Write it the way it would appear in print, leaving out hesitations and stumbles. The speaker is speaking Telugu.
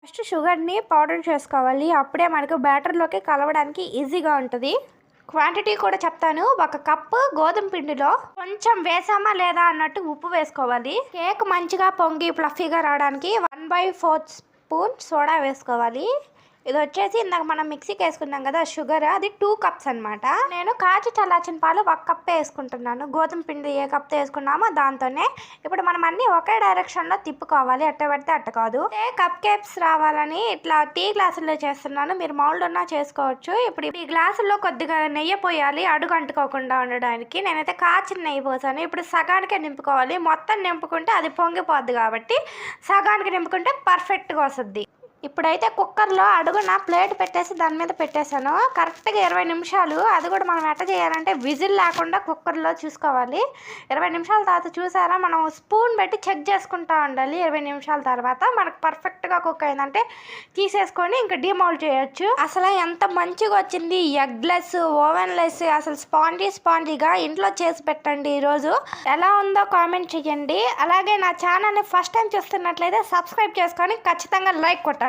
ఫస్ట్ షుగర్ని పౌడర్ చేసుకోవాలి. అప్పుడే మనకు బ్యాటర్లోకి కలవడానికి ఈజీగా ఉంటుంది. క్వాంటిటీ కూడా చెప్తాను. 1 కప్పు గోధుమ పిండిలో కొంచెం వేసామా లేదా అన్నట్టు ఉప్పు వేసుకోవాలి. కేక్ మంచిగా పొంగి ఫ్లఫీగా రావడానికి 1/4 స్పూన్ సోడా వేసుకోవాలి. ఇది వచ్చేసి ఇందాక మనం మిక్సీకి వేసుకున్నాం కదా షుగర్, అది 2 కప్స్ అనమాట. నేను కాచి చల్లార్చిన పాలు 1 కప్ వేసుకుంటున్నాను. గోధుమ పిండి ఏ కప్ వేసుకున్నామో దాంతోనే. ఇప్పుడు మనం అన్ని ఒకే డైరెక్షన్లో తిప్పుకోవాలి, అట్ట పడితే అట్ట కాదు. కప్ కేక్స్ రావాలని ఇట్లా టీ గ్లాసుల్లో చేస్తున్నాను. మీరు మౌల్డ్ ఉన్నా చేసుకోవచ్చు. ఇప్పుడు ఈ గ్లాసుల్లో కొద్దిగా నెయ్యి పోయాలి అడుగు అంటుకోకుండా ఉండడానికి. నేనైతే కాచిన నెయ్యి పోసాను. ఇప్పుడు సగానికే నింపుకోవాలి. మొత్తం నింపుకుంటే అది పొంగిపోద్ది కాబట్టి సగానికి నింపుకుంటే పర్ఫెక్ట్గా వస్తుంది. ఇప్పుడైతే కుక్కర్లో అడుగున ప్లేట్ పెట్టేసి దాని మీద పెట్టేశాను. కరెక్ట్గా 20 నిమిషాలు. అది కూడా మనం ఎట్ట చేయాలంటే విజిల్ లేకుండా కుక్కర్లో చూసుకోవాలి. 20 నిమిషాల తర్వాత చూసారా, మనం స్పూన్ పెట్టి చెక్ చేసుకుంటూ ఉండాలి. 20 నిమిషాల తర్వాత మనకు పర్ఫెక్ట్గా కుక్ అయిందంటే తీసేసుకొని ఇంకా డిమౌల్డ్ చేయొచ్చు. అసలు ఎంత మంచిగా వచ్చింది. ఎగ్లెస్, ఓవెన్లెస్, అసలు స్పాంజీగా ఇంట్లో చేసి పెట్టండి. ఈరోజు ఎలా ఉందో కామెంట్ చేయండి. అలాగే నా ఛానల్ని ఫస్ట్ టైం చూస్తున్నట్లయితే సబ్స్క్రైబ్ చేసుకొని ఖచ్చితంగా లైక్ కొట్టండి.